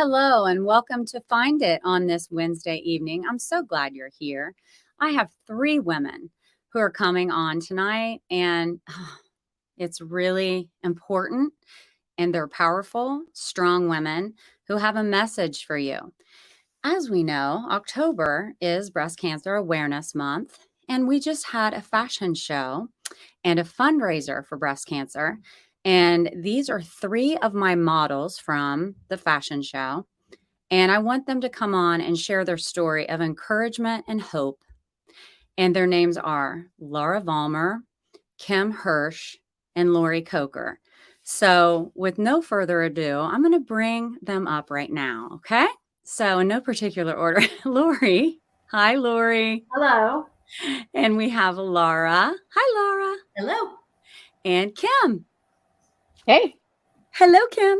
Hello and welcome to Find It on this Wednesday evening. I'm so glad you're here. I have 3 women who are coming on tonight, and it's really important, and they're powerful, strong women who have a message for you. As we know, October is Breast Cancer Awareness Month, and we just had a fashion show and a fundraiser for breast cancer. And these are 3 of my models from the fashion show. And I want them to come on and share their story of encouragement and hope. And their names are Laura Vollmer, Kim Hirsch, and Lori Koker. So with no further ado, I'm going to bring them up right now. Okay. So in no particular order, Lori. Hi, Lori. Hello. And we have Laura. Hi, Laura. Hello. And Kim. Hey. Hello, Kim.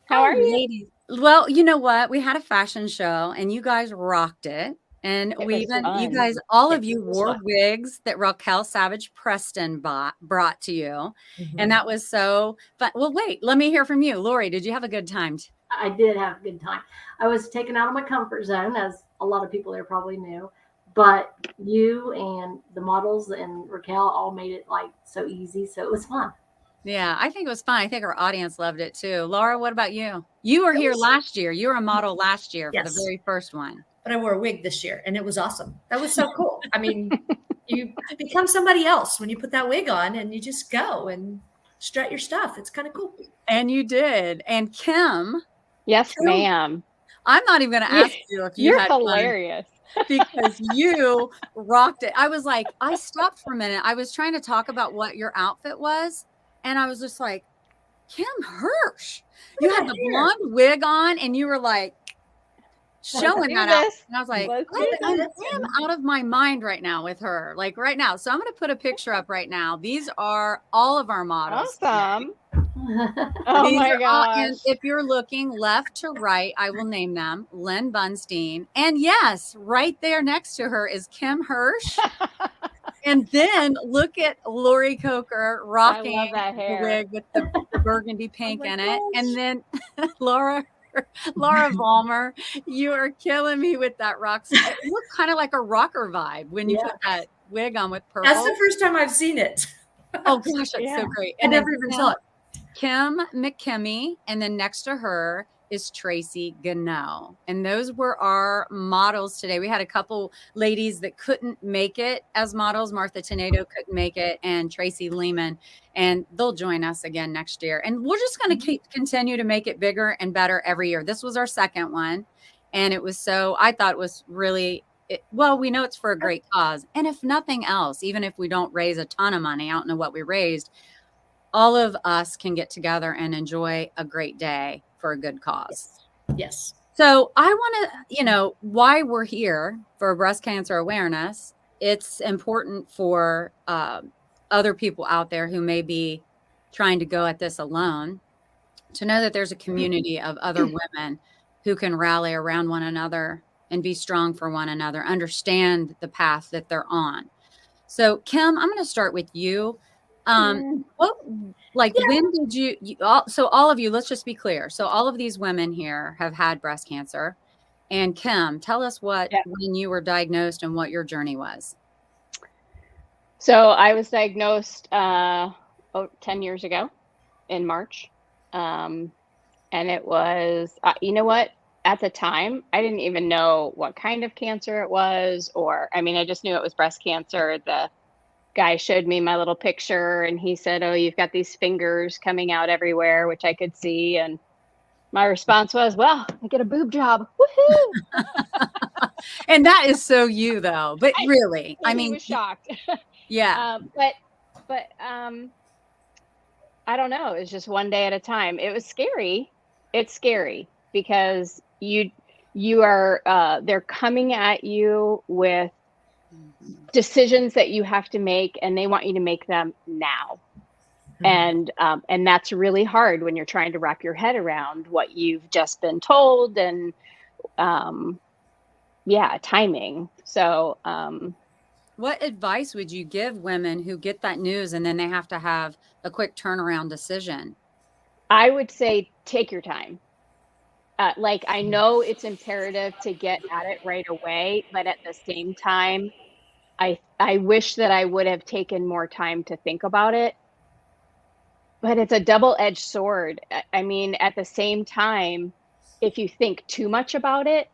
How are you? Ladies. Well, you know what? We had a fashion show and you guys rocked it. And you guys, all of you wore wigs that Raquel Savage Preston brought to you. Mm-hmm. And that was so fun. Well, wait, let me hear from you. Lori, did you have a good time? I did have a good time. I was taken out of my comfort zone, as a lot of people there probably knew. But you and the models and Raquel all made it like so easy. So it was fun. Yeah, I think it was fun. I think our audience loved it too. Laura, what about you? You were here last year. You were a model last year for the very first one. But I wore a wig this year and it was awesome. That was so cool. I mean, you become somebody else when you put that wig on and you just go and strut your stuff. It's kind of cool. And you did. And Kim. Yes, ma'am. I'm not even going to ask you if you You're had hilarious. fun because you rocked it. I was like, I stopped for a minute. I was trying to talk about what your outfit was. And I was just like, Kim Hirsch, you had the blonde wig on and you were like showing that out. And I was like, I am out of my mind right now with her, like right now. So I'm going to put a picture up right now. These are all of our models. Awesome. Oh my gosh. And if you're looking left to right, I will name them. Lynn Bunstein. And yes, right there next to her is Kim Hirsch. And then look at Lori Koker rocking the wig with the burgundy pink in it. And then Laura Vollmer, you are killing me with that rock. It looked kind of like a rocker vibe when you put that wig on with purple. That's the first time I've seen it. Oh gosh, that's so great. I never even saw it. Kim McKimmey, and then next to her is Tracy Gano. And those were our models today. We had a couple ladies that couldn't make it as models. Martha Tenedo couldn't make it, and Tracy Lehman. And they'll join us again next year. And we're just going to continue to make it bigger and better every year. This was our second one. And it was I thought it was really, we know it's for a great cause. And if nothing else, even if we don't raise a ton of money, I don't know what we raised, all of us can get together and enjoy a great day for a good cause. Yes. So I want to, why we're here for breast cancer awareness. It's important for other people out there who may be trying to go at this alone to know that there's a community of other women who can rally around one another and be strong for one another, understand the path that they're on. So Kim, I'm going to start with you. When did you so all of you, let's just be clear. So all of these women here have had breast cancer. And Kim, tell us when you were diagnosed and what your journey was. So I was diagnosed 10 years ago in March. And it was, you know what? At the time, I didn't even know what kind of cancer it was, I just knew it was breast cancer. The guy showed me my little picture and he said, "Oh, you've got these fingers coming out everywhere," which I could see. And my response was, "Well, I get a boob job. Woohoo!" And that is so you though, but really, I was shocked. Yeah. But I don't know. It was just one day at a time. It was scary. It's scary because you are, they're coming at you with decisions that you have to make, and they want you to make them now. And that's really hard when you're trying to wrap your head around what you've just been told and timing. So what advice would you give women who get that news and then they have to have a quick turnaround decision? I would say take your time. like, I know it's imperative to get at it right away, but at the same time, I wish that I would have taken more time to think about it. But it's a double-edged sword. I mean, at the same time, if you think too much about it,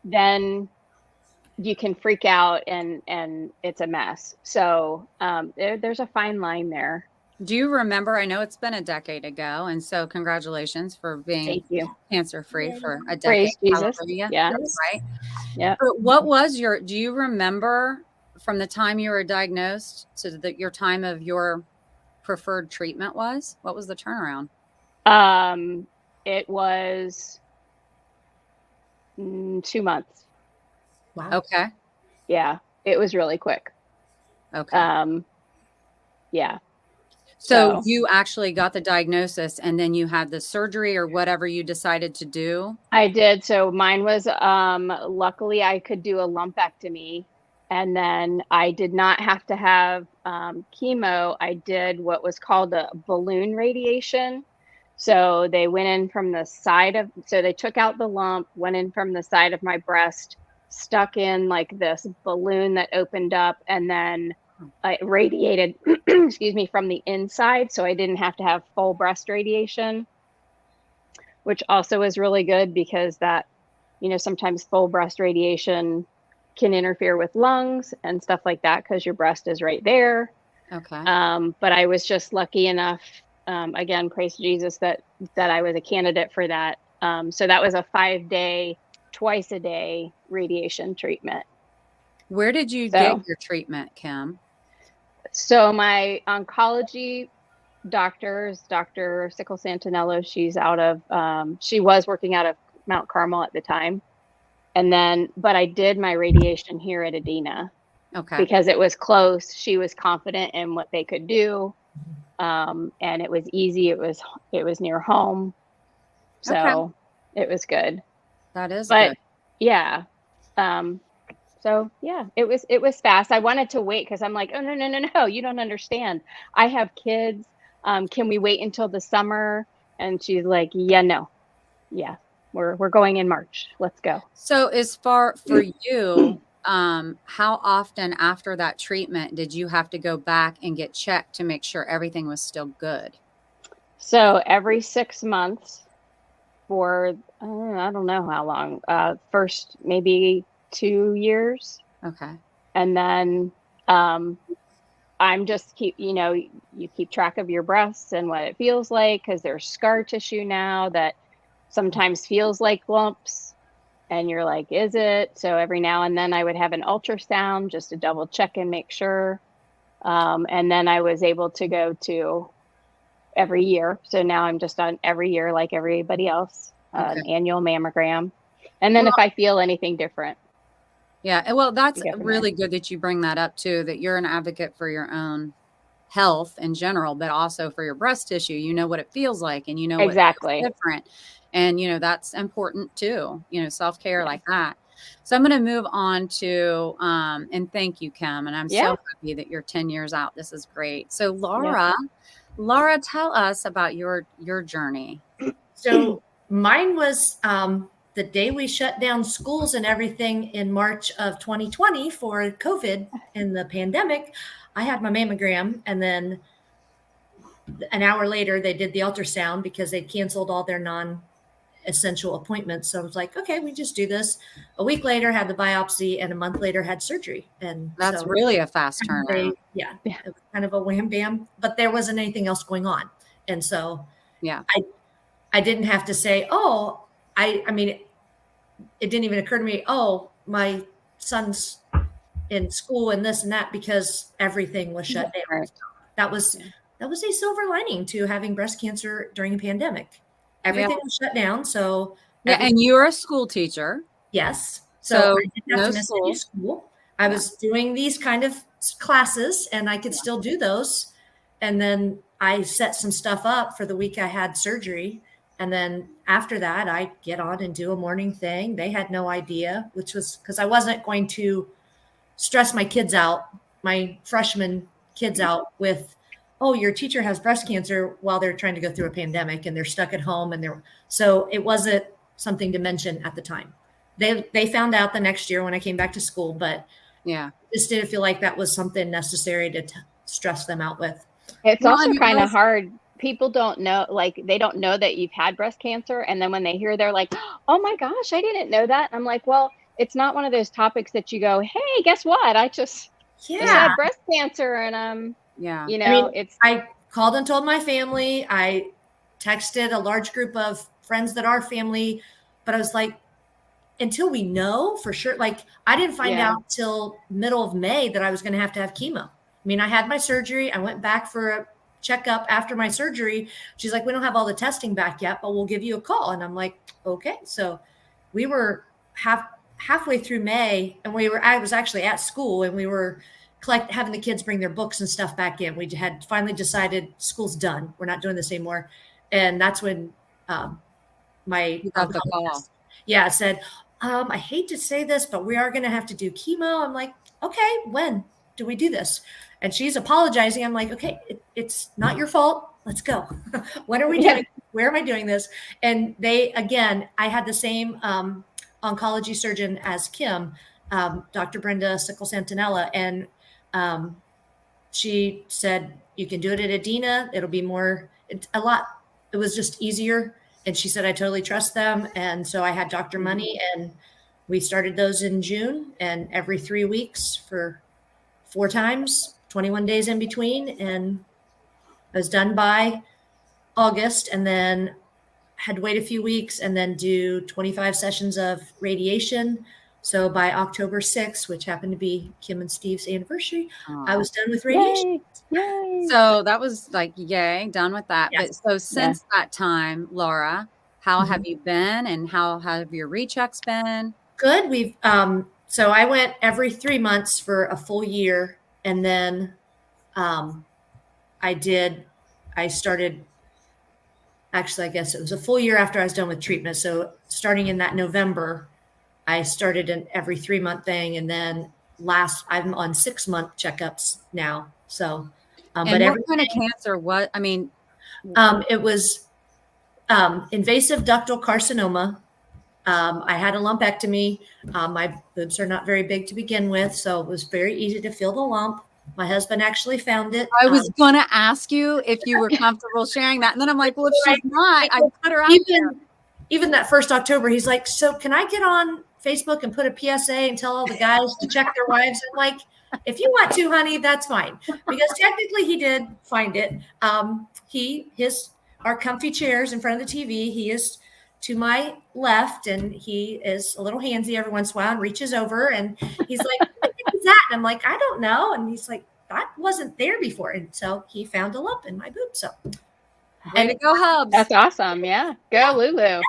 then you can freak out and it's a mess. So, there's a fine line there. Do you remember? I know it's been a decade ago, and so congratulations for being Thank you. cancer-free for a decade. Praise Jesus. Hallelujah. Yeah. That's right. Yeah. But what was do you remember from the time you were diagnosed to your time of your preferred treatment was? What was the turnaround? It was 2 months. Wow. Okay. Yeah. It was really quick. Okay. Yeah. So you actually got the diagnosis and then you had the surgery or whatever you decided to do? I did. So mine was, luckily I could do a lumpectomy, and then I did not have to have chemo. I did what was called a balloon radiation. So they went in from the side of, so they took out the lump, went in from the side of my breast, stuck in like this balloon that opened up, and then it radiated, excuse me, from the inside. So I didn't have to have full breast radiation, which also is really good because that, sometimes full breast radiation can interfere with lungs and stuff like that because your breast is right there. Okay. But I was just lucky enough, again, praise Jesus, that I was a candidate for that. So that was a 5-day, twice a day radiation treatment. Where did you get your treatment, Kim? So my oncology doctors, Dr. Sickle Santinello, she was working out of Mount Carmel at the time. And then, but I did my radiation here at Adina. Okay. Because it was close. She was confident in what they could do. And it was easy. It was near home. So it was good. That is but good. Yeah. So yeah, it was fast. I wanted to wait because I'm like, oh no, you don't understand. I have kids. Can we wait until the summer? And she's like, yeah, no. Yeah. We're going in March. Let's go. So as far for you, how often after that treatment did you have to go back and get checked to make sure everything was still good? So every 6 months for, I don't know how long, first maybe 2 years. Okay. And then, I'm just you keep track of your breasts and what it feels like, because there's scar tissue now that sometimes feels like lumps. And you're like, is it? So every now and then I would have an ultrasound just to double check and make sure. And then I was able to go to every year. So now I'm just on every year, like everybody else, an annual mammogram. And then if I feel anything different. Yeah. Well, that's really good that you bring that up too, that you're an advocate for your own health in general, but also for your breast tissue. You know what it feels like and you know exactly what's different. And, that's important too, self-care like that. So I'm going to move on to, and thank you, Kim. And I'm so happy that you're 10 years out. This is great. So Laura, tell us about your journey. So mine was the day we shut down schools and everything in March of 2020 for COVID and the pandemic. I had my mammogram, and then an hour later they did the ultrasound because they canceled all their non-essential appointments. So I was like, okay, we just do this. A week later had the biopsy, and a month later had surgery. And that's really a fast turnaround. Yeah. It was kind of a wham bam, but there wasn't anything else going on. And so I didn't have to say, I mean, it didn't even occur to me, my son's in school and this and that, because everything was shut down. Right. That was a silver lining to having breast cancer during a pandemic. Everything was shut down. So and you're a school teacher. Yes. So I didn't have to miss school. any school. I was doing these kind of classes, and I could still do those. And then I set some stuff up for the week I had surgery. And then after that, I get on and do a morning thing. They had no idea, which was because I wasn't going to stress my kids out, my freshman kids out with, your teacher has breast cancer while they're trying to go through a pandemic and they're stuck at home. So it wasn't something to mention at the time. They found out the next year when I came back to school, but Yeah. just didn't feel like that was something necessary to stress them out with. It's Well, also and it kind of was- hard. People don't know, like, they don't know that you've had breast cancer. And then when they hear, they're like, oh my gosh, I didn't know that. I'm like, well, it's not one of those topics that you go, hey, guess what? I just had breast cancer. And, Yeah. you I know, mean, it's, I called and told my family. I texted a large group of friends that are family, but I was like, until we know for sure, like I didn't find Yeah. out till middle of May that I was going to have chemo. I mean, I had my surgery. I went back for a checkup after my surgery. She's like, we don't have all the testing back yet, but we'll give you a call. And I'm like, okay. So we were halfway through May, and I was actually at school, and we were having the kids bring their books and stuff back in. We had finally decided school's done. We're not doing this anymore. And that's when my You got the call. yeah, said, I hate to say this, but we are going to have to do chemo. I'm like, okay, when do we do this? And she's apologizing. I'm like, okay, it's not your fault. Let's go. When are we doing? Where am I doing this? And I had the same oncology surgeon as Kim, Dr. Brenda Sickle-Santinella. And she said, you can do it at Adina. It'll be it was just easier. And she said, I totally trust them. And so I had Dr. Money, and we started those in June, and every 3 weeks for 4 times, 21 days in between. And I was done by August, and then had to wait a few weeks and then do 25 sessions of radiation. So by October 6th, which happened to be Kim and Steve's anniversary, I was done with radiation. yay. So that was like, yay, done with that. Yes. But so since that time, Laura, how have you been, and how have your rechecks been? Good. We've so I went every 3 months for a full year, and then I started, actually, I guess it was a full year after I was done with treatment. So starting in that November, I started an every 3 month thing, and then I'm on 6 month checkups now. So, And but what kind of cancer? it was invasive ductal carcinoma. I had a lumpectomy. My boobs are not very big to begin with, so it was very easy to feel the lump. My husband actually found it. I was going to ask you if you were comfortable sharing that. And then I'm like, well, if she's not, I put her out there. Even that first October, he's like, so can I get on Facebook and put a PSA and tell all the guys to check their wives? I'm like, if you want to, honey, that's fine. Because technically he did find it. Our comfy chairs in front of the TV, he is to my left, and he is a little handsy every once in a while and reaches over, and he's like, what is that? And I'm like, I don't know. And he's like, that wasn't there before. And so he found a lump in my boob. So Way to go, Hubs. That's awesome. Yeah. Go, Lulu.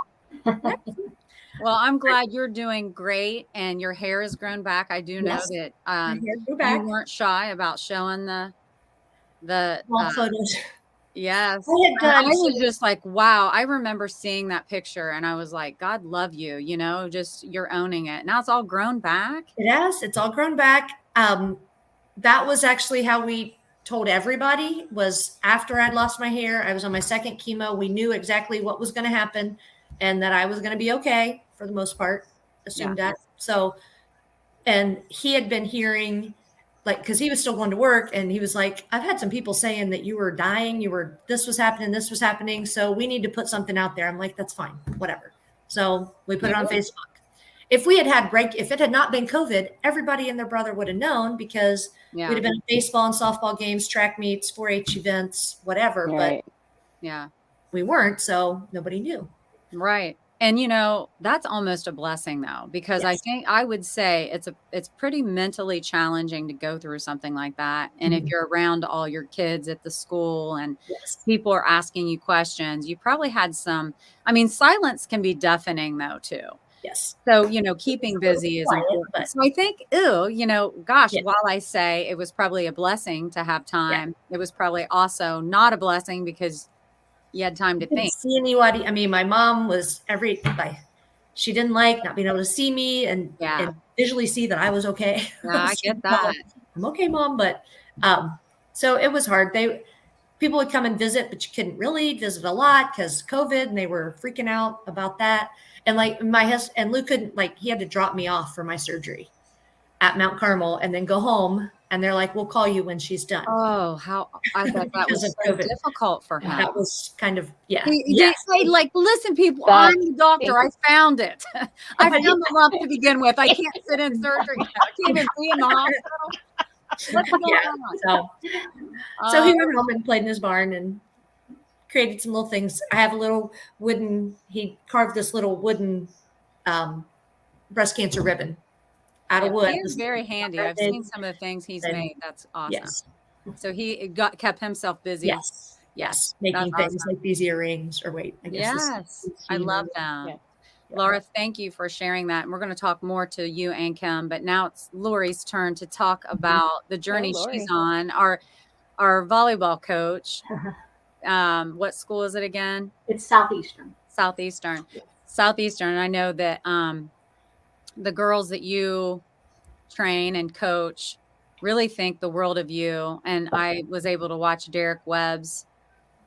Well, I'm glad you're doing great, and your hair has grown back. I do know that you weren't shy about showing the photos. Yes. I was just like, wow. I remember seeing that picture, and I was like, God love you, just you're owning it. Now it's all grown back. It's all grown back. That was actually how we told everybody, was after I'd lost my hair. I was on my second chemo. We knew exactly what was going to happen, and that I was going to be okay for the most part, assumed that. So, and he had been hearing, like, because he was still going to work, and he was like, I've had some people saying that you were dying, this was happening. So we need to put something out there. I'm like, that's fine, whatever. So we put it on Facebook. If it had not been COVID, everybody and their brother would have known, because we'd have been at baseball and softball games, track meets, 4-H events, whatever. Right. But we weren't, so nobody knew. Right. And that's almost a blessing, though, because I think I would say it's pretty mentally challenging to go through something like that. And if you're around all your kids at the school and people are asking you questions, you probably had silence can be deafening, though, too. Yes. So, keeping busy is important. So I think, while I say it was probably a blessing to have time, it was probably also not a blessing, because you had time to think. See anybody? I mean, my mom was she didn't like not being able to see me and visually see that I was okay. Yeah, I get that. I'm okay, Mom. But so it was hard. People would come and visit, but you couldn't really visit a lot because COVID, and they were freaking out about that. And like my husband and Lou couldn't, like, he had to drop me off for my surgery at Mount Carmel and then go home. And they're like, we'll call you when she's done. Oh, how I bet that Because was of so COVID. difficult for him. That was kind of, yeah. He Yes. say, like, listen, people, That's I'm the doctor. I found it. I found the lump to begin with. I can't sit in surgery now. I can't even be in the hospital. What's going Yeah. on? So he went home and played in his barn and created some little things. I have a little he carved this little wooden breast cancer ribbon out of wood. He is very handy. I've seen some of the things he's made. That's awesome. Yes. So he kept himself busy. Yes. Making That's things awesome. like these earrings, or wait, I guess Yes, I love them. Yeah. Laura, thank you for sharing that. And we're going to talk more to you and Kim, but now it's Lori's turn to talk about the journey she's on. Our volleyball coach. What school is it again? It's Southeastern. Southeastern. Southeastern. I know that the girls that you train and coach really think the world of you. And I was able to watch Derek Webb's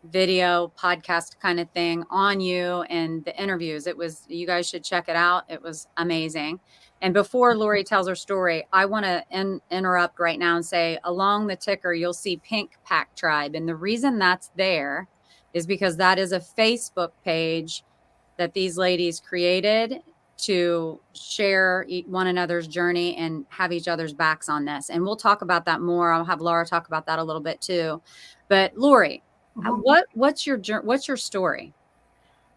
video podcast kind of thing on you and the interviews. You guys should check it out. It was amazing. And before Lori tells her story, I want to interrupt right now and say, along the ticker, you'll see Pink Pack Tribe. And the reason that's there is because that is a Facebook page that these ladies created to share one another's journey and have each other's backs on this. And we'll talk about that more. I'll have Laura talk about that a little bit too. But Lori, what's your story?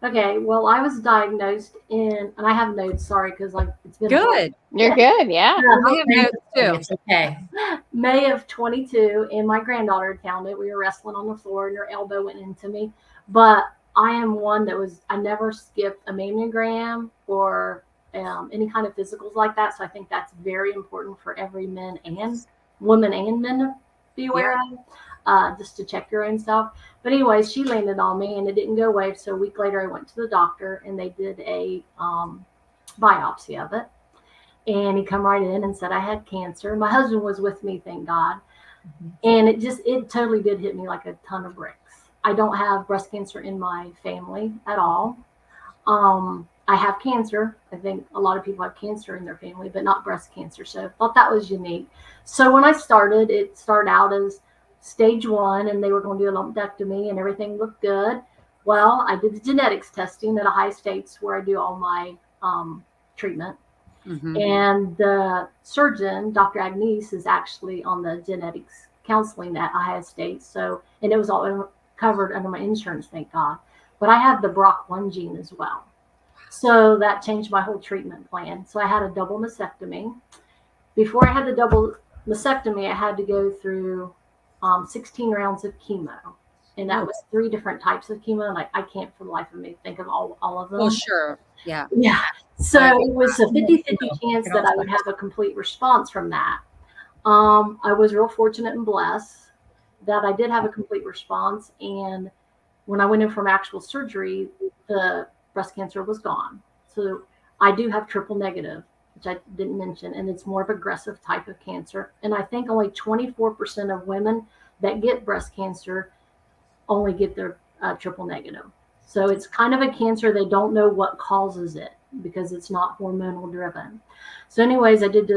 Okay, well, I was diagnosed and I have notes, sorry, because it's been good. You're good, yeah. I have notes too. It's okay. May of 22, and my granddaughter had found it. We were wrestling on the floor, and her elbow went into me. But I am one I never skipped a mammogram or any kind of physicals like that. So I think that's very important for every women and men to be aware of, just to check your own stuff. But anyways, she landed on me and it didn't go away. So a week later, I went to the doctor and they did a biopsy of it. And he come right in and said I had cancer. My husband was with me, thank God. And it totally did hit me like a ton of bricks. I don't have breast cancer in my family at all. I have cancer. I think a lot of people have cancer in their family, but not breast cancer. So I thought that was unique. So when I started, it started out as stage 1 and they were going to do a lumpectomy and everything looked good. Well, I did the genetics testing at Ohio State where I do all my treatment. And the surgeon, Dr. Agnes, is actually on the genetics counseling at Ohio State. So, and it was all covered under my insurance, thank God. But I have the BRCA1 gene as well. So that changed my whole treatment plan. So I had a double mastectomy. Before I had the double mastectomy, I had to go through 16 rounds of chemo. And that was 3 different types of chemo. And I can't for the life of me think of all of them. Well, sure. Yeah. Yeah. So it was a 50-50 chance that I would have a complete response from that. I was real fortunate and blessed that I did have a complete response. And when I went in from actual surgery, the breast cancer was gone. So I do have triple negative, which I didn't mention, and it's more of aggressive type of cancer. And I think only 24% of women that get breast cancer only get their triple negative. So it's kind of a cancer. They don't know what causes it because it's not hormonal driven. So anyways, I did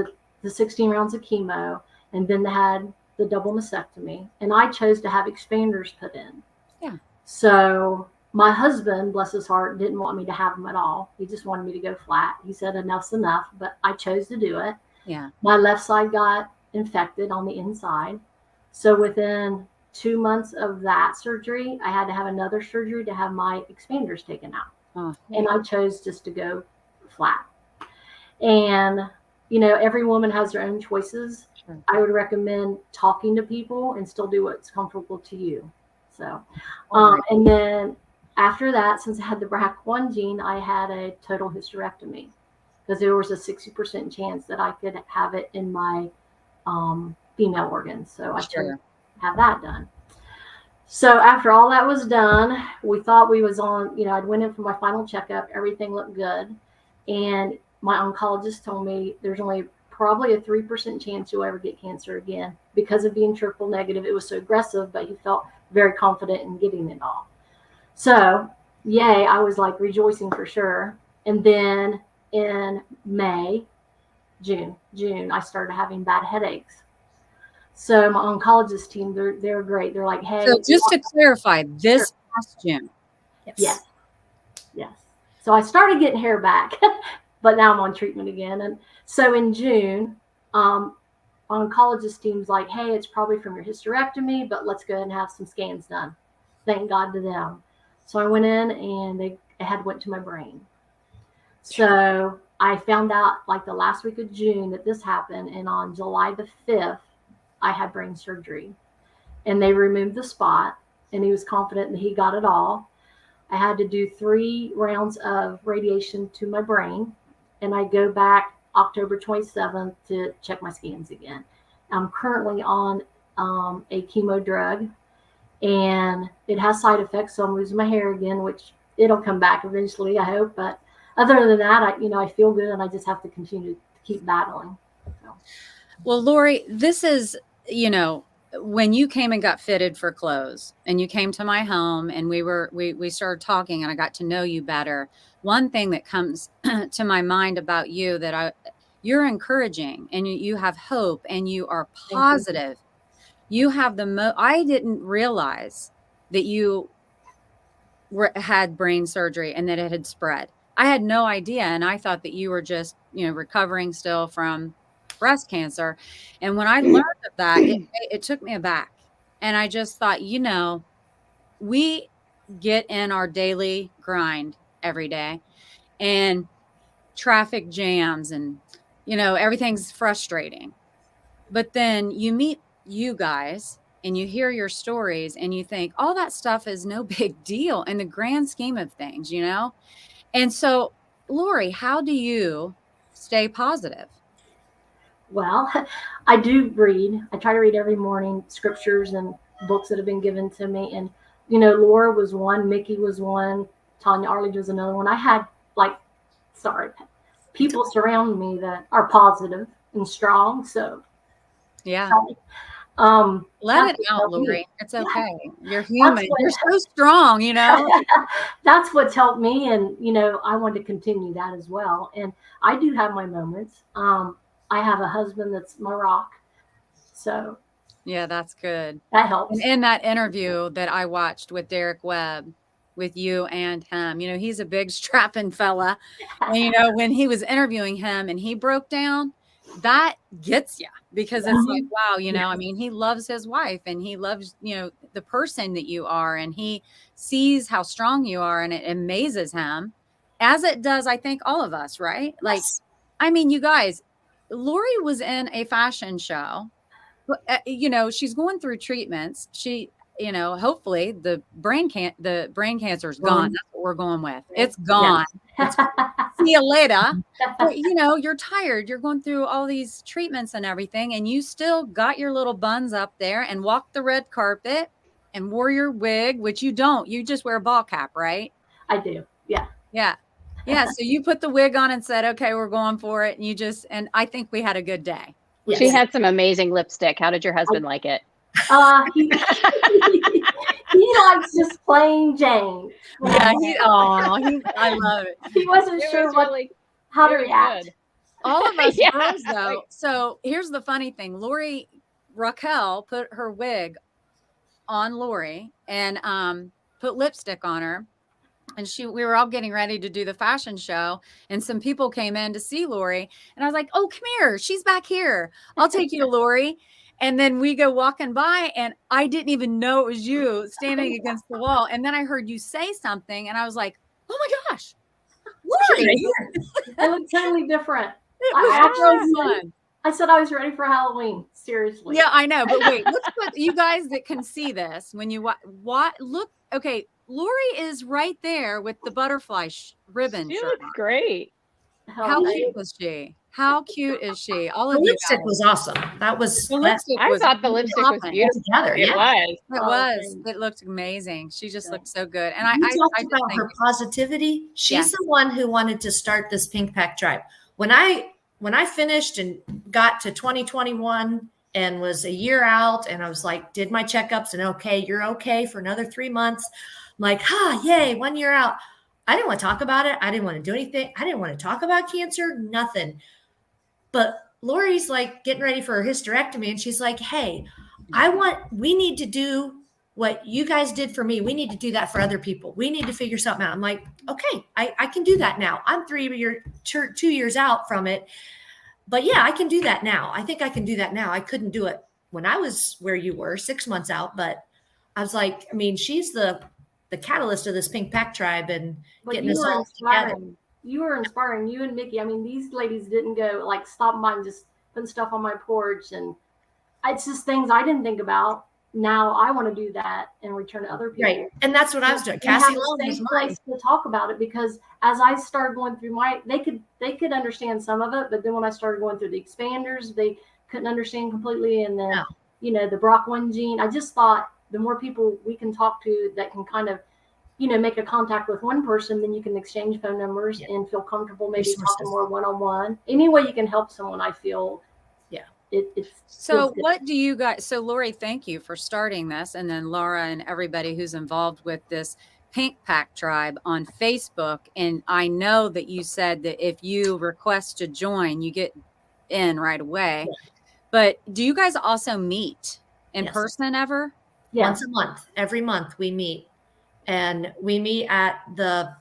the 16 rounds of chemo and then had the double mastectomy, and I chose to have expanders put in. Yeah. So my husband, bless his heart, didn't want me to have them at all. He just wanted me to go flat. He said enough's enough, but I chose to do it. Yeah. My left side got infected on the inside. So within 2 months of that surgery, I had to have another surgery to have my expanders taken out. Oh. And I chose just to go flat. And, every woman has their own choices. Sure. I would recommend talking to people and still do what's comfortable to you. So, and then after that, since I had the BRCA1 gene, I had a total hysterectomy because there was a 60% chance that I could have it in my female organs. So I chose to have that done. So after all that was done, we thought we was on, I'd went in for my final checkup. Everything looked good. And my oncologist told me there's only probably a 3% chance you'll ever get cancer again because of being triple negative. It was so aggressive, but he felt very confident in getting it all. So, yay, I was like rejoicing for sure. And then in June, I started having bad headaches. So my oncologist team, they're great. They're like, hey. So just to clarify, this past June. Yes. So I started getting hair back, but now I'm on treatment again. And so in June, oncologist team's like, hey, it's probably from your hysterectomy, but let's go ahead and have some scans done. Thank God to them. So I went in and they had went to my brain. So I found out like the last week of June that this happened. And on July the 5th, I had brain surgery. And they removed the spot. And he was confident that he got it all. I had to do 3 rounds of radiation to my brain. And I go back October 27th to check my scans again. I'm currently on a chemo drug. And it has side effects. So I'm losing my hair again, which it'll come back eventually, I hope. But other than that, I feel good, and I just have to continue to keep battling. So. Well, Lori, this is, when you came and got fitted for clothes and you came to my home and we started talking and I got to know you better. One thing that comes to my mind about you you're encouraging and you have hope and you are positive. You have I didn't realize that you had brain surgery and that it had spread. I had no idea. And I thought that you were just, recovering still from breast cancer. And when I learned of that, it took me aback. And I just thought, we get in our daily grind every day and traffic jams and, everything's frustrating. But then you meet you guys and you hear your stories and you think all that stuff is no big deal in the grand scheme of things, And so, Lori, how do you stay positive? Well, I do read. I try to read every morning scriptures and books that have been given to me. And, Laura was one, Mickey was one, Tanya Arledge was another one. I had people surround me that are positive and strong. So, yeah. Let it out, Lori. It's okay. You're human. You're so strong, That's what's helped me. And, I want to continue that as well. And I do have my moments. I have a husband that's my rock. So. Yeah, that's good. That helps. And in that interview that I watched with Derek Webb, with you and him, he's a big strapping fella. And, when he was interviewing him and he broke down, that gets you because it's like, wow, he loves his wife and he loves, the person that you are, and he sees how strong you are, and it amazes him, as it does, I think, all of us, right? Yes. Like, you guys, Lori was in a fashion show, she's going through treatments. She, hopefully the brain cancer is gone. That's what we're going with. It's gone. Yes. See you later. But, you're tired. You're going through all these treatments and everything, and you still got your little buns up there and walked the red carpet and wore your wig, which you don't. You just wear a ball cap, right? I do. Yeah. Yeah. Yeah. So you put the wig on and said, okay, we're going for it. And and I think we had a good day. Yes. She had some amazing lipstick. How did your husband like it? He likes just plain Jane. Yeah, I love it. He wasn't sure how to react. All of us girls, though. So here's the funny thing. Raquel put her wig on Lori and put lipstick on her. And we were all getting ready to do the fashion show, and some people came in to see Lori, and I was like, oh, come here. She's back here. I'll take you to Lori. And then we go walking by, and I didn't even know it was you standing against the wall. And then I heard you say something, and I was like, oh my gosh, Lori. It looked totally different. I said I was ready for Halloween. Seriously. Yeah, I know. But wait, let's put you guys that can see this when you look. Okay. Lori is right there with the butterfly ribbon. She looks great. How cute was she? How cute is she? All of the you lipstick guys. was awesome. That was. I thought the lipstick was beautiful. Together, It was. It was. It looked amazing. She just looked so good. And I talked about her positivity. She's the one who wanted to start this Pink Pack Drive. When I finished and got to 2021 and was a year out, and I was like, did my checkups, and okay, you're okay for another 3 months. I'm like, yay, 1 year out. I didn't want to talk about it. I didn't want to do anything. I didn't want to talk about cancer, nothing. But Lori's like getting ready for her hysterectomy. And she's like, hey, we need to do what you guys did for me. We need to do that for other people. We need to figure something out. I'm like, okay, I can do that now. I'm 2 years out from it. But yeah, I can do that now. I think I can do that now. I couldn't do it when I was where you were 6 months out. But I was like, I mean, she's the catalyst of this Pink Pack tribe and getting us all together. You were inspiring, you and Mickey. I mean, these ladies didn't go like stop by and just putting stuff on my porch. And it's just things I didn't think about. Now I want to do that and return to other people. Right. And that's what I was doing. Cassie Long was mine. Place to talk about it, because as I started going through they could understand some of it, but then when I started going through the expanders, they couldn't understand completely. And then, the BRCA1 gene, I just thought the more people we can talk to that can kind of, make a contact with one person, then you can exchange phone numbers and feel comfortable maybe talking more one-on-one. Any way you can help someone, I feel. So what do you guys, so Lori, thank you for starting this. And then Laura and everybody who's involved with this Pink Pack tribe on Facebook. And I know that you said that if you request to join, you get in right away. Yeah. But do you guys also meet in person ever? Yeah. Once a month. Every month we meet. And we meet at the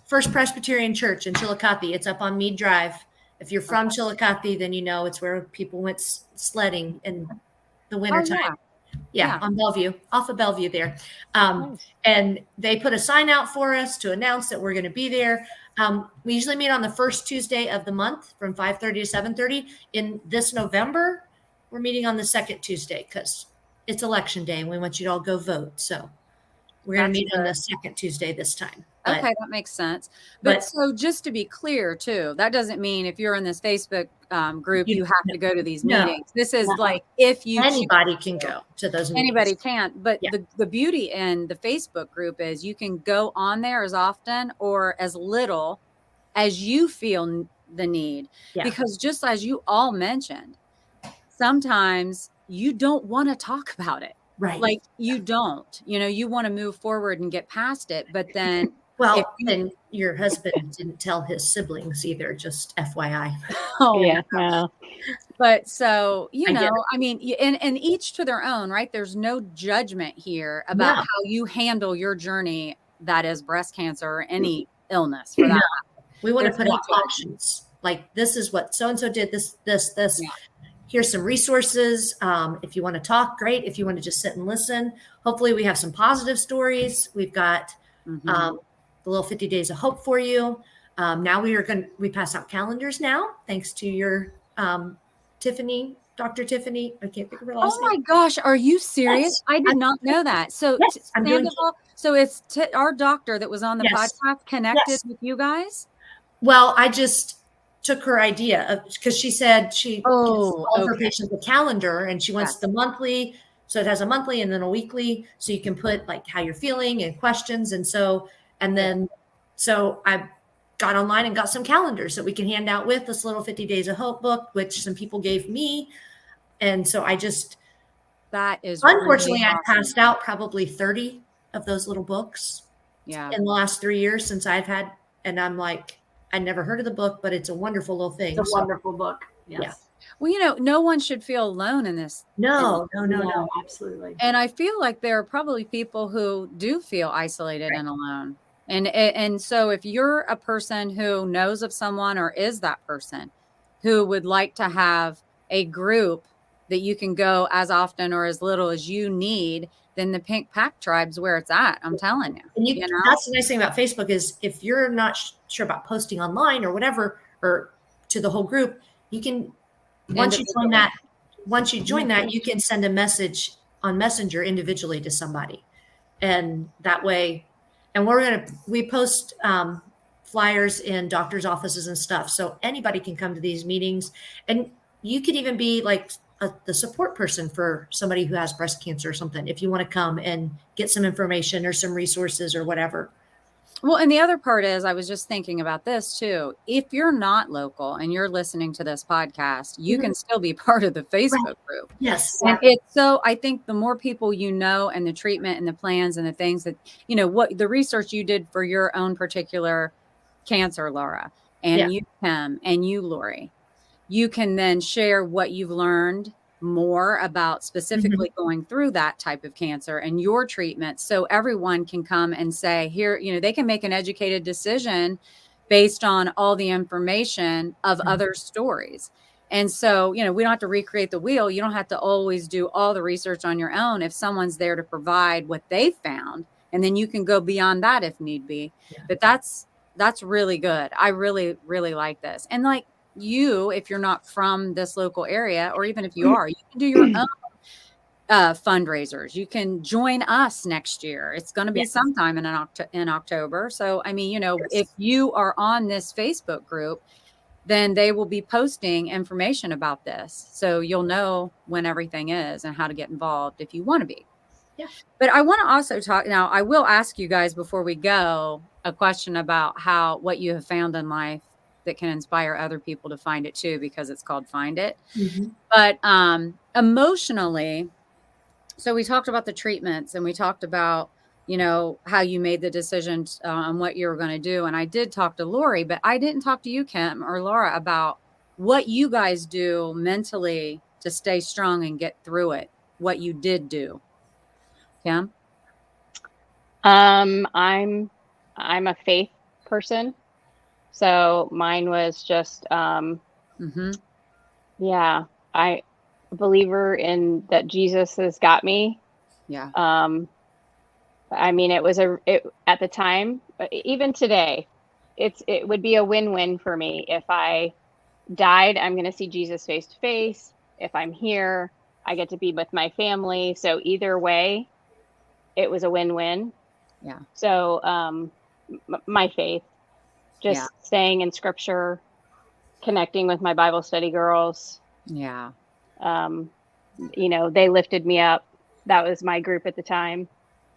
First Presbyterian Church in Chillicothe. It's up on Mead Drive. If you're from Chillicothe, then it's where people went sledding in the wintertime. Yeah, on Bellevue, off of Bellevue there. And they put a sign out for us to announce that we're going to be there. We usually meet on the first Tuesday of the month from 5:30 to 7:30. In this November, we're meeting on the second Tuesday because it's election day and we want you to all go vote. So we're going to meet on the second Tuesday this time. Okay, that makes sense. But so just to be clear too, that doesn't mean if you're in this Facebook group, you have to go to these meetings. This is like if you anybody can go to those meetings. Anybody can't. But the beauty in the Facebook group is you can go on there as often or as little as you feel the need. Yeah. Because just as you all mentioned, sometimes you don't want to talk about it. Right. Like you don't, you want to move forward and get past it. But then and your husband didn't tell his siblings either, just FYI. Oh yeah. No. But so, I mean, and each to their own, right? There's no judgment here about how you handle your journey. That is breast cancer or any illness for that. We want to put out options. Like this is what so-and-so did this. Yeah. Here's some resources. If you want to talk, great. If you want to just sit and listen, hopefully we have some positive stories. We've got the little 50 days of hope for you. Now we pass out calendars now, thanks to your Tiffany, Dr. Tiffany. I can't think of her last name. Oh my gosh, are you serious? Yes. I did not know that. So, so it's our doctor that was on the podcast connected with you guys? Well, I just took her idea because she said she gives all of her patients a calendar and she wants the monthly. So it has a monthly and then a weekly. So you can put like how you're feeling and questions. And so I got online and got some calendars that we can hand out with this little 50 Days of Hope book, which some people gave me. And so that is unfortunately, really awesome. I passed out probably 30 of those little books in the last 3 years since I've had, and I'm like, I never heard of the book, but it's a wonderful little thing. It's a wonderful book. Yes. Yeah. Well, no one should feel alone in this. No, absolutely. And I feel like there are probably people who do feel isolated and alone. And so if you're a person who knows of someone or is that person who would like to have a group that you can go as often or as little as you need, then the Pink Pack tribe's where it's at. I'm telling you. That's the nice thing about Facebook is if you're not sure about posting online or whatever, or to the whole group, you can, once you join that, you can send a message on Messenger individually to somebody. And that way, and we post flyers in doctors' offices and stuff. So anybody can come to these meetings, and you could even be like the support person for somebody who has breast cancer or something. If you want to come and get some information or some resources or whatever. Well, and the other part is, I was just thinking about this too. If you're not local and you're listening to this podcast, you can still be part of the Facebook group. Yes. And it's so, I think the more people you know, and the treatment and the plans and the things that, what the research you did for your own particular cancer, Laura, and you, Kim, and you, Lori, you can then share what you've learned more about specifically going through that type of cancer and your treatment, so everyone can come and say, here, they can make an educated decision based on all the information of other stories. And so, we don't have to recreate the wheel. You don't have to always do all the research on your own if someone's there to provide what they found, and then you can go beyond that if need be. But that's really good. I really, really like this. And like, if you're not from this local area, or even if you are, you can do your own fundraisers. You can join us next year. It's going to be sometime in October. So, I mean, if you are on this Facebook group, then they will be posting information about this. So you'll know when everything is and how to get involved if you want to be. Yeah. But I want to also talk now. I will ask you guys before we go a question about what you have found in life that can inspire other people to find it too, because it's called Find It. But emotionally, so we talked about the treatments, and we talked about, how you made the decision on what you were going to do. And I did talk to Lori, but I didn't talk to you, Kim or Laura, about what you guys do mentally to stay strong and get through it. What you did do. Kim? I'm a faith person. So mine was just, I a believer in that Jesus has got me. Yeah. I mean, it was at the time, even today, it would be a win-win for me. If I died, I'm going to see Jesus face to face. If I'm here, I get to be with my family. So either way, it was a win-win. Yeah. So, my faith, just staying in scripture, connecting with my Bible study girls. Yeah. They lifted me up. That was my group at the time.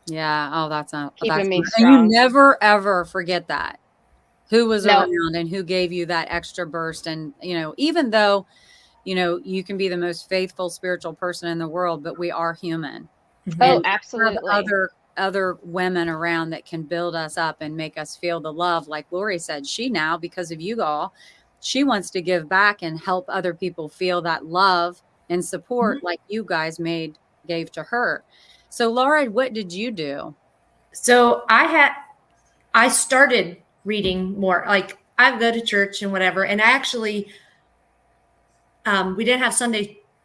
Yeah. Oh, that's keeping me strong. And you strong. never, ever forget that. Who was No. around and who gave you that extra burst. And, even though, you can be the most faithful spiritual person in the world, but we are human. Oh, absolutely. Other women around that can build us up and make us feel the love. Like Lori said, she now, because of you all, she wants to give back and help other people feel that love and support like you guys gave to her. So Laura, what did you do? So I started reading more. Like, I go to church and whatever. And I actually, we didn't have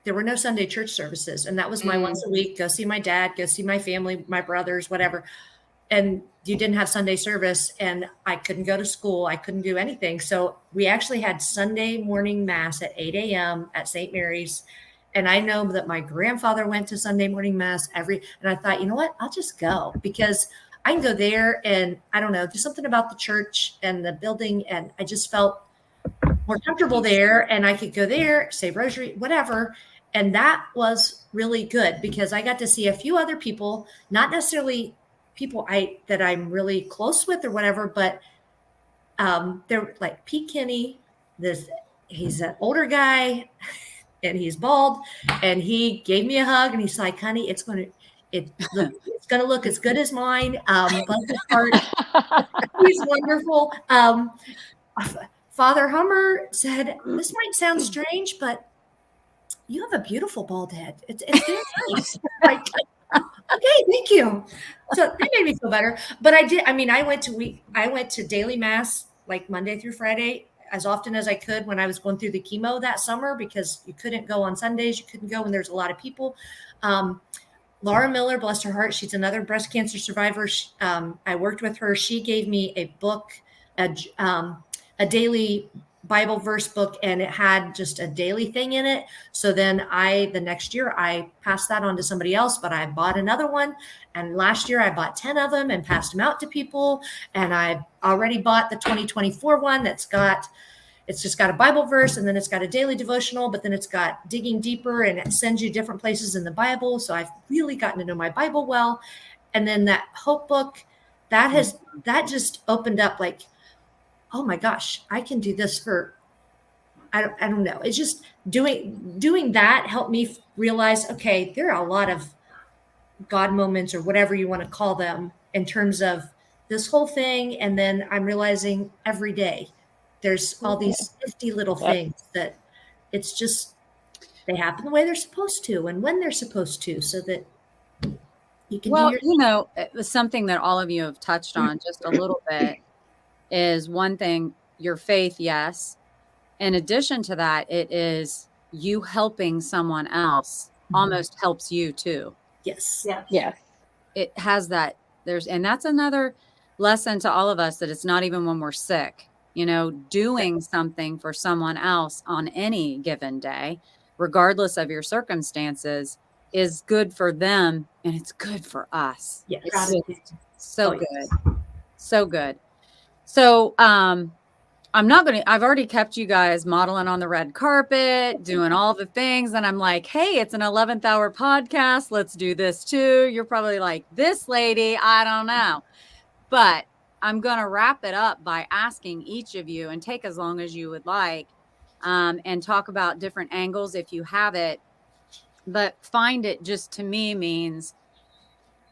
there were no Sunday church services. And that was my once a week, go see my dad, go see my family, my brothers, whatever. And you didn't have Sunday service, and I couldn't go to school. I couldn't do anything. So we actually had Sunday morning mass at 8 a.m. at St. Mary's. And I know that my grandfather went to Sunday morning mass and I thought, you know what, I'll just go, because I can go there and I don't know, there's something about the church and the building. And I just felt more comfortable there, and I could go there, say rosary, whatever. And that was really good, because I got to see a few other people, not necessarily people that I'm really close with or whatever, but they're like Pete Kinney. He's an older guy and he's bald, and he gave me a hug and he's like, honey, it's going to look as good as mine. He's wonderful. Father Hummer said, this might sound strange, but you have a beautiful bald head. It's very nice. Like, okay, thank you. So that made me feel better. But I went to daily mass like Monday through Friday as often as I could when I was going through the chemo that summer, because you couldn't go on Sundays. You couldn't go when there's a lot of people. Laura Miller, bless her heart, she's another breast cancer survivor. I worked with her. She gave me a book, a daily Bible verse book, and it had just a daily thing in it. So then the next year I passed that on to somebody else, but I bought another one. And last year I bought 10 of them and passed them out to people. And I already bought the 2024 one it's just got a Bible verse, and then it's got a daily devotional, but then it's got digging deeper, and it sends you different places in the Bible. So I've really gotten to know my Bible well. And then that hope book, that just opened up like, oh my gosh, I can do this for, I don't know. It's just doing that helped me realize, okay, there are a lot of God moments or whatever you want to call them in terms of this whole thing. And then I'm realizing every day there's all these nifty little things that it's just, they happen the way they're supposed to and when they're supposed to, so that you can do your it was something that all of you have touched on just a little bit is one thing, your faith. Yes. In addition to that, it is you helping someone else almost helps you too. Yes. Yes. It has that and that's another lesson to all of us, that it's not even when we're sick, doing something for someone else on any given day, regardless of your circumstances, is good for them and it's good for us. Yes. It's just so good. So good. So, I've already kept you guys modeling on the red carpet, doing all the things. And I'm like, hey, it's an 11th hour podcast. Let's do this too. You're probably like, this lady, I don't know. But I'm going to wrap it up by asking each of you, and take as long as you would like, and talk about different angles if you have it. But find it just to me means,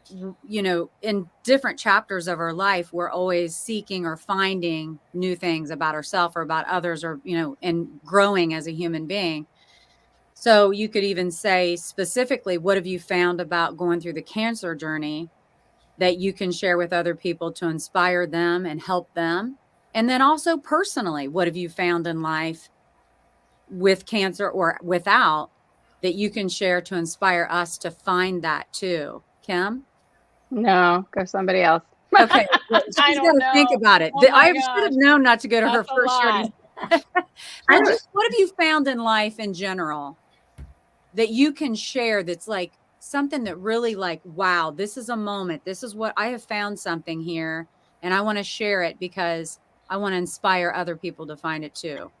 in different chapters of our life, we're always seeking or finding new things about ourselves or about others, or, and growing as a human being. So you could even say specifically, what have you found about going through the cancer journey that you can share with other people to inspire them and help them? And then also personally, what have you found in life with cancer or without that you can share to inspire us to find that too? Kim? No, go somebody else. Okay. Well, she's got to think about it. Oh I my should have known not to go to her That's a first lot. Well, just what have you found in life in general that you can share that's like something that really like, wow, this is a moment. This is what I have found something here, and I want to share it because I want to inspire other people to find it too.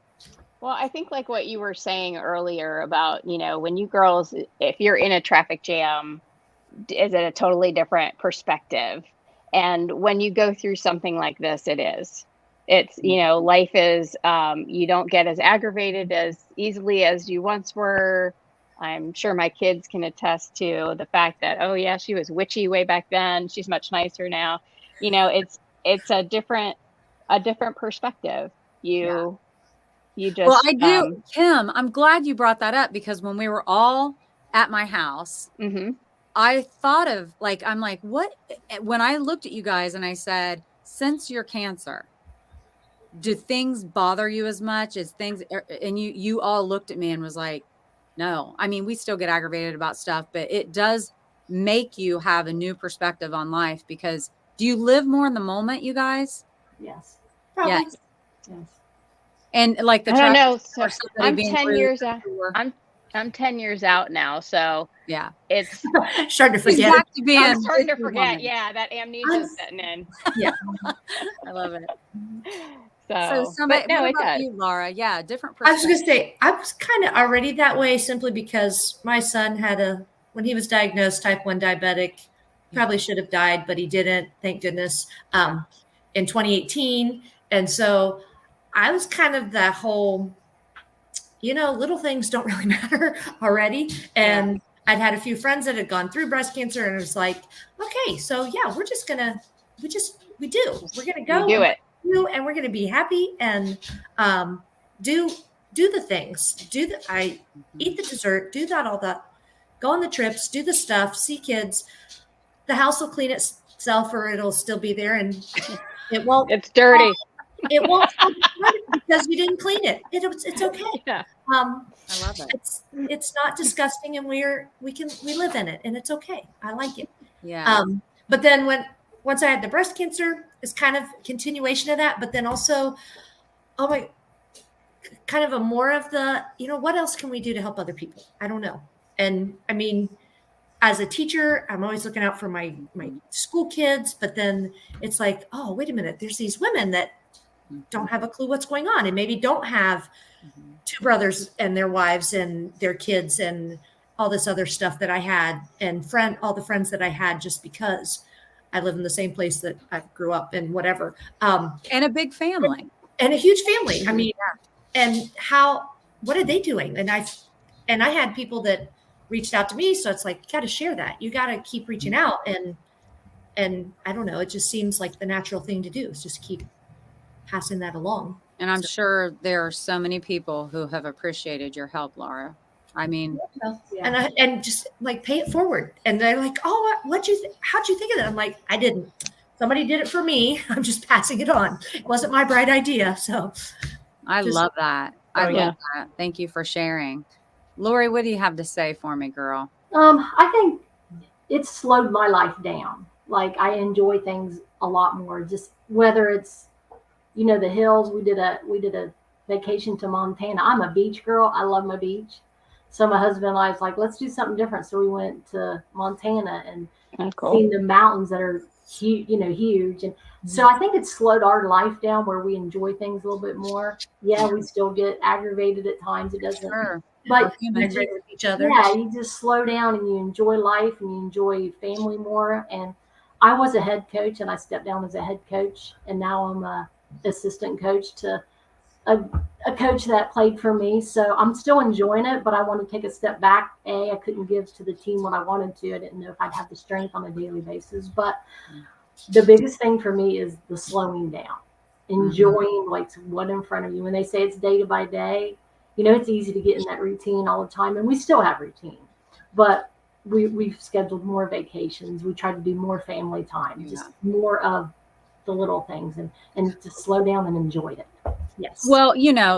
Well, I think like what you were saying earlier about, when you girls, if you're in a traffic jam, is it a totally different perspective? And when you go through something like this, it's, life is, you don't get as aggravated as easily as you once were. I'm sure my kids can attest to the fact that, oh yeah, she was witchy way back then. She's much nicer now. It's a different perspective. You just, well, I do. Kim, I'm glad you brought that up, because when we were all at my house, I thought of I'm like, what, when I looked at you guys and I said, since your cancer, do things bother you as much as things? And you all looked at me and was like, no. I mean, we still get aggravated about stuff, but it does make you have a new perspective on life, because do you live more in the moment, you guys? Yes. Probably. Yes. And like the I don't know. So somebody I'm being 10 rude years out. I'm 10 years out now, so yeah, it's starting to forget. back to being I'm starting to forget. moment. Yeah, that amnesia is setting in. Yeah. I love it. So somebody, but no, what it about does. you, Laura? Yeah, different I was perspective. going to say, I was kind of already that way simply because my son had when he was diagnosed type 1 diabetic, probably should have died, but he didn't, thank goodness, in 2018. And so I was kind of that whole, little things don't really matter already. And I'd had a few friends that had gone through breast cancer, and it was like, okay, so yeah, we're just going to, we're going to go. We do it. And we're going to be happy and do the things, eat the dessert, do that, all that, go on the trips, do the stuff, see kids. The house will clean itself, or it'll still be there, and it won't. It's dirty. It won't because you didn't clean it. It's okay. Yeah. I love it. It's not disgusting, and we live in it, and it's okay. I like it. Yeah. But then once I had the breast cancer, it's kind of continuation of that, but then also, kind of a more of the, what else can we do to help other people? I don't know. And I mean, as a teacher, I'm always looking out for my school kids, but then it's like, oh, wait a minute, there's these women that don't have a clue what's going on, and maybe don't have two brothers and their wives and their kids and all this other stuff that I had, and all the friends that I had just because. I live in the same place that I grew up in, whatever. And a big family. And a huge family. I mean, and what are they doing? And I had people that reached out to me. So it's like, you got to share that. You got to keep reaching out. And I don't know, it just seems like the natural thing to do is just keep passing that along. And I'm sure there are so many people who have appreciated your help, Laura. I mean, and just like pay it forward. And they're like, oh, how'd you think of that? I'm like, I didn't. Somebody did it for me. I'm just passing it on. It wasn't my bright idea. So I love that. I love that. Thank you for sharing. Lori, what do you have to say for me, girl? I think it's slowed my life down. Like, I enjoy things a lot more. Just whether it's, the hills. We did a vacation to Montana. I'm a beach girl. I love my beach. So my husband and I was like, let's do something different. So we went to Montana and seen the mountains that are huge. And so I think it's slowed our life down where we enjoy things a little bit more. Yeah, we still get aggravated at times. It doesn't. Sure. But with each other. Yeah, you just slow down and you enjoy life and you enjoy family more. And I was a head coach and I stepped down as a head coach, and now I'm a assistant coach to a coach that played for me. So I'm still enjoying it, but I want to take a step back. I couldn't give to the team what I wanted to. I didn't know if I'd have the strength on a daily basis. But the biggest thing for me is the slowing down, enjoying like what's in front of you. When they say it's day by day, it's easy to get in that routine all the time, and we still have routine, but we've scheduled more vacations. We try to do more family time, just more of the little things, and to slow down and enjoy it. Yes. Well,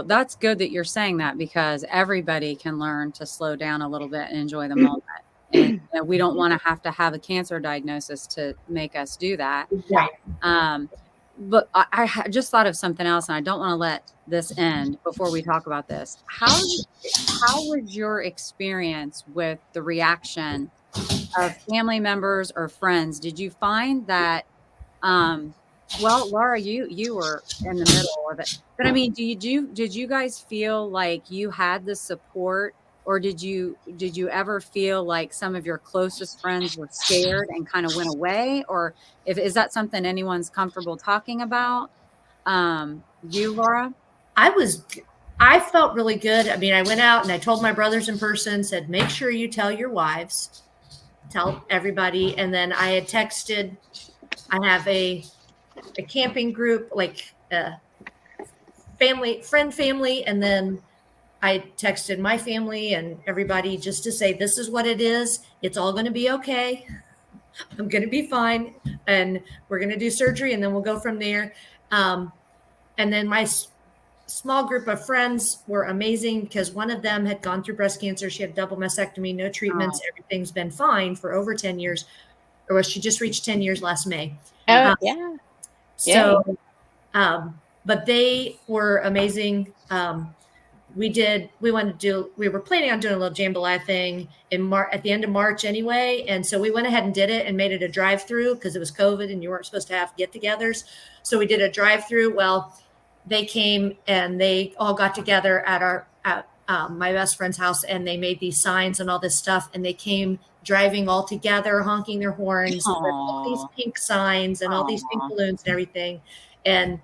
that's good that you're saying that, because everybody can learn to slow down a little bit and enjoy the moment. And we don't want to have a cancer diagnosis to make us do that. Right. But I just thought of something else, and I don't want to let this end before we talk about this. How was your experience with the reaction of family members or friends? Did you find that, well, Laura, you were in the middle of it, but I mean, did you guys feel like you had the support, or did you ever feel like some of your closest friends were scared and kind of went away? Or is that something anyone's comfortable talking about? You, Laura? I felt really good. I mean, I went out and I told my brothers in person, said, make sure you tell your wives, tell everybody. And then I had texted, I have a camping group, like family. And then I texted my family and everybody just to say, this is what it is. It's all going to be okay. I'm going to be fine. And we're going to do surgery and then we'll go from there. And then my small group of friends were amazing, because one of them had gone through breast cancer. She had double mastectomy, no treatments. Oh. Everything's been fine for over 10 years. Or she just reached 10 years last May. Oh, yeah. So, but they were amazing. We were planning on doing a little jambalaya thing at the end of March anyway. And so we went ahead and did it and made it a drive-through, because it was COVID and you weren't supposed to have get-togethers. So we did a drive-through. Well, they came and they all got together at my best friend's house, and they made these signs and all this stuff. And they came driving all together, honking their horns, with all these pink signs and all these pink balloons and everything. And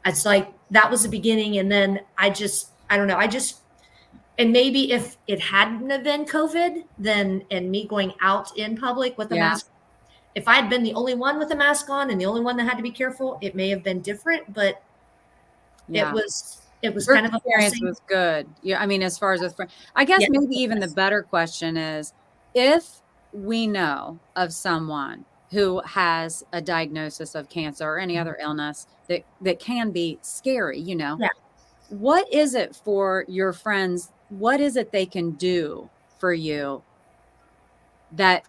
it's like, that was the beginning. And then I don't know. And maybe if it hadn't have been COVID, and me going out in public with a mask, if I had been the only one with a mask on and the only one that had to be careful, it may have been different, but it was kind of experience was good. Yeah. I mean, as far as with friends, I guess maybe even the better question is, if we know of someone who has a diagnosis of cancer or any other illness that can be scary, what is it for your friends? What is it they can do for you that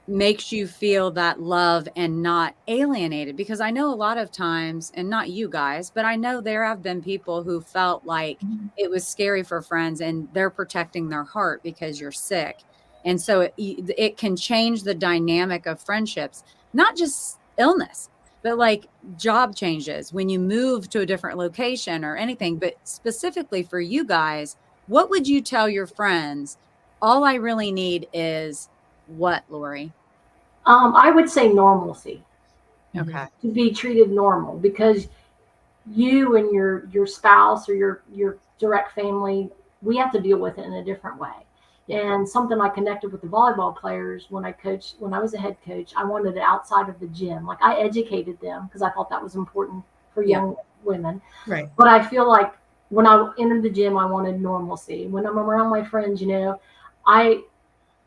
makes you feel that love and not alienated? Because I know a lot of times, and not you guys, but I know there have been people who felt like it was scary for friends, and they're protecting their heart because you're sick. And so it can change the dynamic of friendships, not just illness, but like job changes when you move to a different location or anything. But specifically for you guys, what would you tell your friends? All I really need is what, Lori? I would say normalcy. Okay. to be treated normal, because you and your spouse or your direct family, we have to deal with it in a different way. And something I connected with the volleyball players when I was a head coach, I wanted it outside of the gym. Like, I educated them because I thought that was important for young women. Right. But I feel like when I entered the gym, I wanted normalcy. When I'm around my friends, I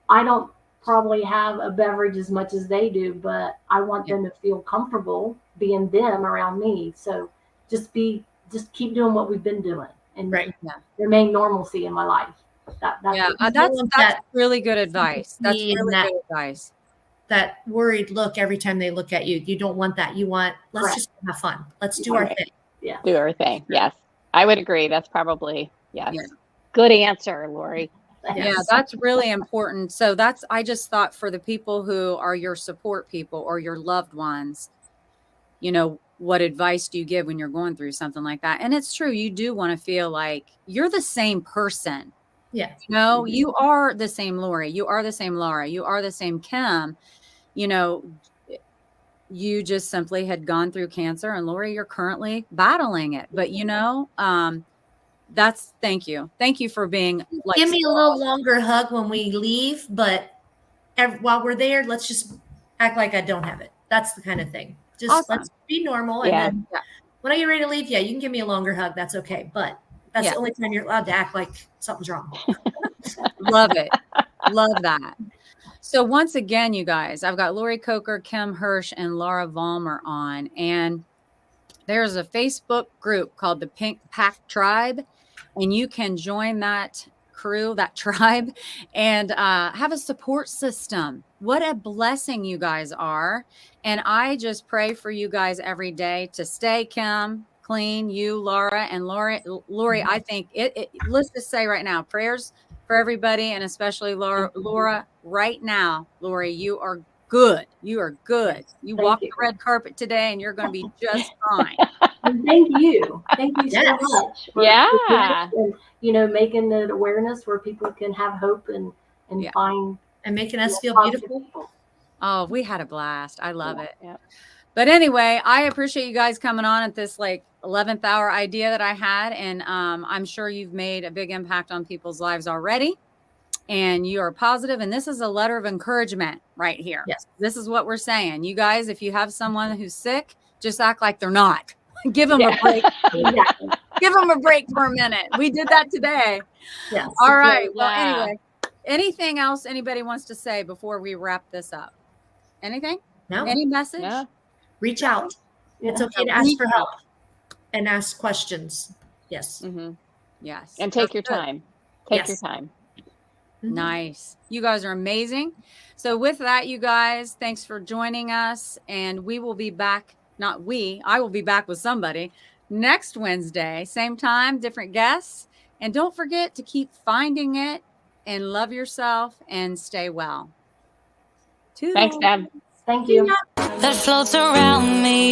don't probably have a beverage as much as they do, but I want them to feel comfortable being them around me. So just keep doing what we've been doing, and remain normalcy in my life. That's really good advice. That's really good advice. That worried look every time they look at you. You don't want that. You want, let's just have fun. Let's do our thing. Yeah. Do our thing. Yes. I would agree. That's probably, good answer, Lori. Yeah, that's really important. So I just thought, for the people who are your support people or your loved ones, what advice do you give when you're going through something like that? And it's true. You do want to feel like you're the same person. Yeah. You are the same Lori. You are the same Laura. You are the same Kim. You just simply had gone through cancer, and Lori, you're currently battling it. But thank you. Thank you for being like, give me a little longer hug when we leave, but while we're there, let's just act like I don't have it. That's the kind of thing. Just let's be normal. And then when I get ready to leave, you can give me a longer hug. That's okay. But that's the only time you're allowed to act like something's wrong. Love it. Love that. So once again, you guys, I've got Lori Koker, Kim Hirsch, and Laura Vollmer on, and there's a Facebook group called the Pink Pack Tribe, and you can join that crew, that tribe, and have a support system. What a blessing you guys are. And I just pray for you guys every day to stay, Kim, clean, you, Laura, and Lori, I think let's just say right now, prayers for everybody, and especially Laura, right now. Lori, you are good. You are good. You walked the red carpet today, and you're going to be just fine. And thank you so much for and making the awareness where people can have hope and find, and making us feel beautiful. People. Oh, we had a blast. I love it. Yeah. But anyway, I appreciate you guys coming on at this 11th hour idea that I had. And I'm sure you've made a big impact on people's lives already. And you are positive. And this is a letter of encouragement right here. Yes. This is what we're saying. You guys, if you have someone who's sick, just act like they're not. Give them a break. Give them a break for a minute. We did that today. Yes. All right. Well, anyway, anything else anybody wants to say before we wrap this up? Anything? No. Any message? No. Reach out. It's okay to ask for help and ask questions. Yes. Mm-hmm. Yes. And take your time. Take your time. Nice. You guys are amazing. So with that, you guys, thanks for joining us. And we will be back. I will be back with somebody next Wednesday, same time, different guests. And don't forget to keep finding it and love yourself and stay well. Thanks, Deb. Thank you. That floats around me.